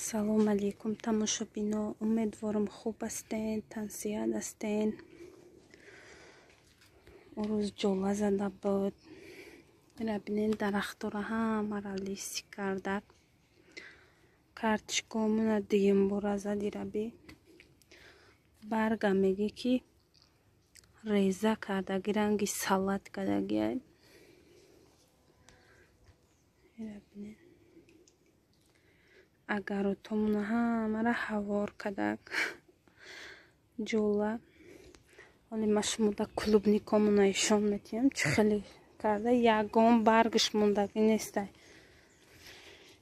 салом алейкум тамошобино, умедворам хуб ҳастен, тансиҳат ҳастен. рӯз ҷола зада буд. ира бинен дарахтора ҳамара лиси кардак. картишкомуна дуюм бора зад ира би. барга меги ки реза кардаги ранги салат кардагиай. ира бинен агаротомуна ҳамара ҳавор кадак. ҷола ҳоли ма шумода клубникомуна ишон метиҳам чӣ хеле карда ягон баргиш мондаги нестай.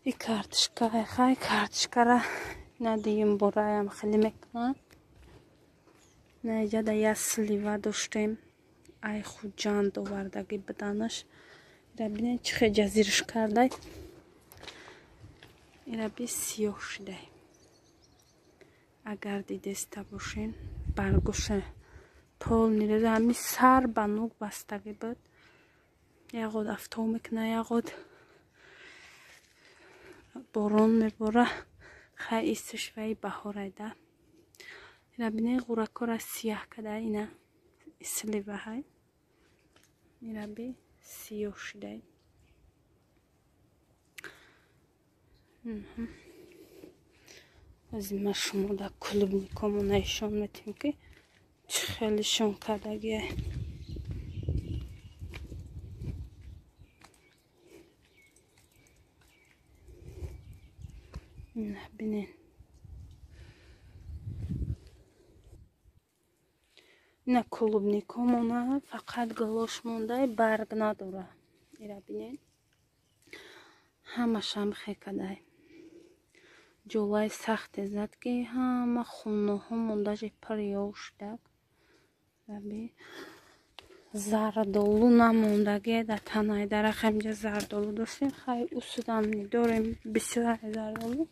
И картишка хай картишкара надиюм бораям хеле мекунам. наҷада я слива доштем ай худ ҷанд овардаги биданаш. ира бинен чӣ хе ҷазирш кардай. ира би сиёҳ шидай. агар дидеста бошен баргоша полни реза ҳами сар ба нук бастаги буд. ягод афтоб мекуна ягод борон мебора. хай истиш ваи баҳорайда. ира бинен ғуракора сиёҳ кадай ина слива ҳай. ира би сиёҳ шидай. аз ма шумода клубникомуна ишон метиҳем ки чӣ хеле шон кардагиай. бинен ина клубникомуна фақат галош мондай барг надора. ира бинен ҳамашам хекадай. ҷолаи сахте зад ки ҳама хуноҳо мондажи парёв шудак. зардолу намондагие дар танаи дарахт ҳамҷа зардолу доштем. хай усудам дорем бисёр зардолу.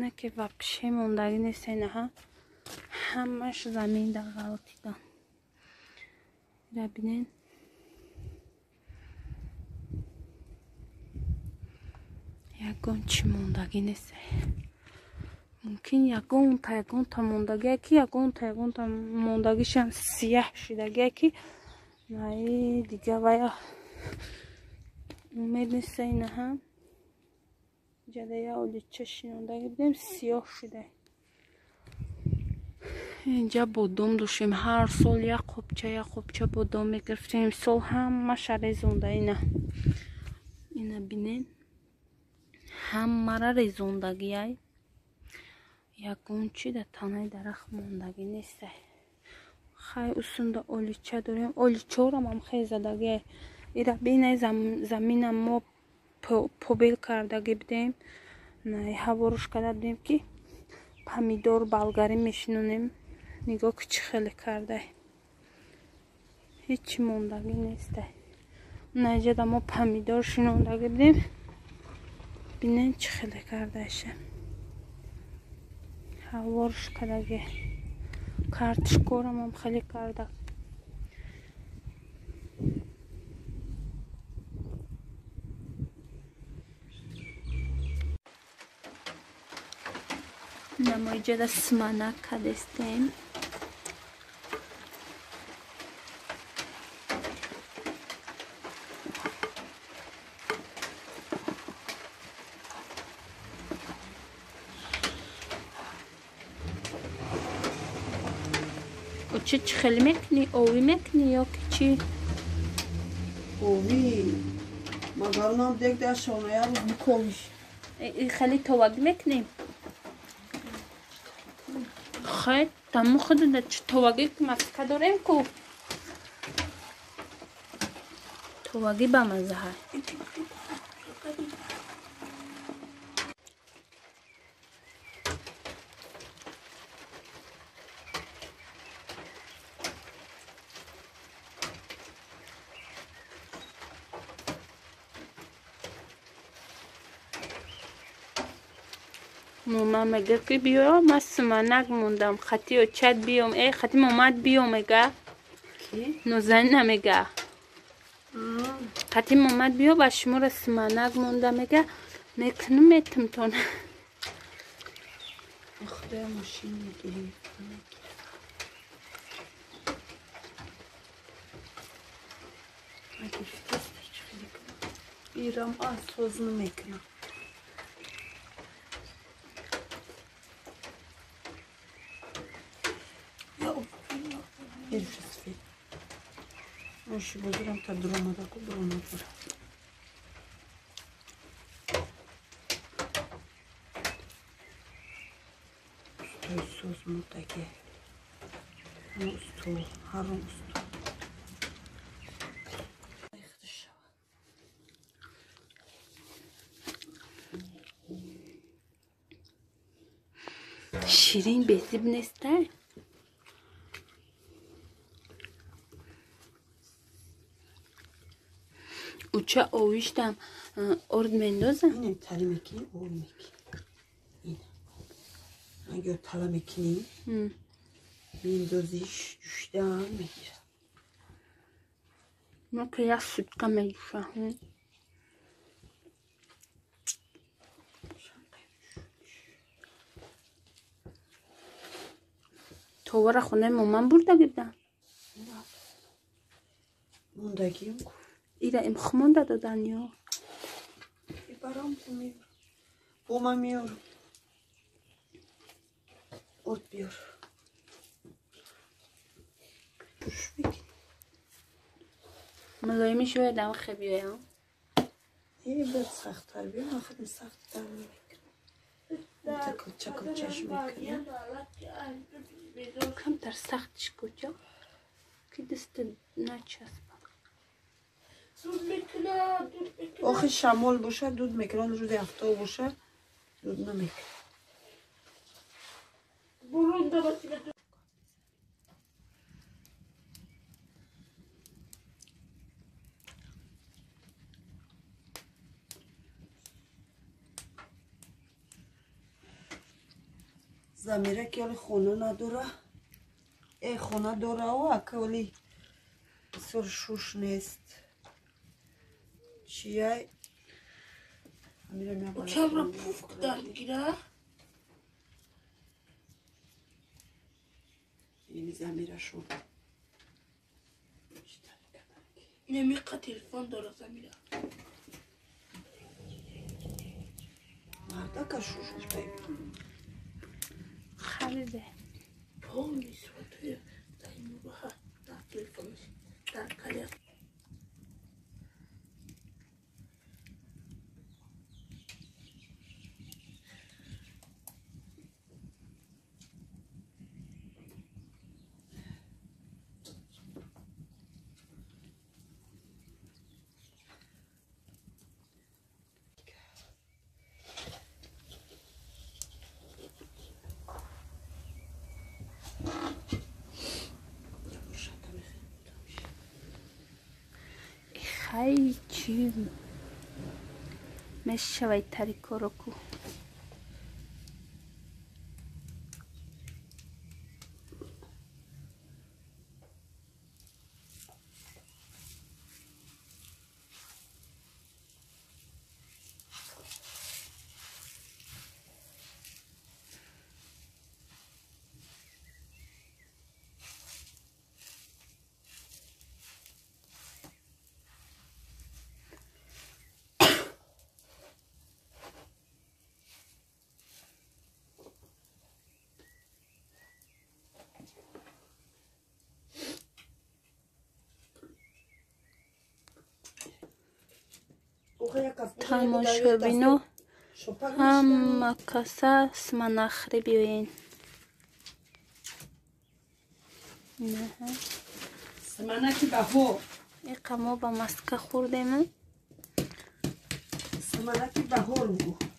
не ки вапше мондаги нест инаҳа ҳамаш заминда ғалтидан. ира бинен ягон чӣ мондаги нест. мумкин ягонта мондагие ки ягонта мондагишам сиёҳ шидагие ки наи дига вая умед неста инаҳа ҷадая олича шинондаги бидем сиёҳ шидай. инҷа бодом доштем ҳар сол як қопча бодом мегирифтем. имсол ҳамаша резонда. ина бинен ҳамара резондагиай. ягон чи дар танаи дарахт мондаги нестай. хай усунда олича дорем. оличаорам ҳам хеле задагиай. ира бинай заминам мо побел кардаги бидем. най ҳаворуш карда будем ки помидор болгарӣ мешинонем. нигоҳ ки чӣ хеле кардай. ҳеҷ мондаги нестай. наҷада мо помидор шинондаги будем. бинен чӣ хеле кардаиша. ҳаворуш кардаги. картишкорам ҳам хеле карда. намоиҷада сманак кадестем. чӣ хеле мекунӣ? овӣ мекунӣ ё ки чӣ? овӣ магарунам дек дар шоная биколиш. хеле товагӣ мекунем. хай таму худуда чӣ товагӣ маска дорем ку. товагӣ ба маза ҳай. мома мега ки биё ма суманак мондам. хати очат биём. хати момад биё мега. нозанина мега. хати момад биё ба шумора суманак монда мега. мекунум метумтон. خدا ماشین میگیری اگه دستش خیلی کنم ایرام از سوزنو میکنم Elif Sofia. Hoş bulurum ta duramadı duramadı. Usta söz mutlaka. Usta harun usta. شیرین بهزیب نیسته؟ Uça ovuştam ord Mendoza. Yine talimekini olmak. Yine. Hangi o talimekini? Mendoza iş düşten mekir. Ne kadar süt kameşa. Tovara xونه مامان برده گیدن. Bundakiyim. ایره امخمان دادن یا. Baram bulamıyorum. Bulamıyorum. Ot bir. ملایمی شوید دم خبیه یا. İyi bir saht terbiye. Akıdım saht terbiye. Takıl çakıl çeşme kıyım. Kam در سختش کجا که دست نچسب آخه شمال باشه دود میکنن روز هفته باشه دود نمیکنن زمیره که ولی خونه نداره ای خونه داره و اکه ولی بسیار شوش نیست چیه uçağı puf der girer. این زمیره شو Nemika telefon داره زمیره. مرده که شوش بتایی خریده پول نیست و توی دایمو بخوا در تلفنش در کلیه. خیلی چی مشوی تری کرکو تماشا بینو هم کسا سمنخری بیوین نه سمنکی بهار ای قمو با مسکه خوردیم سمنکی بهار بگو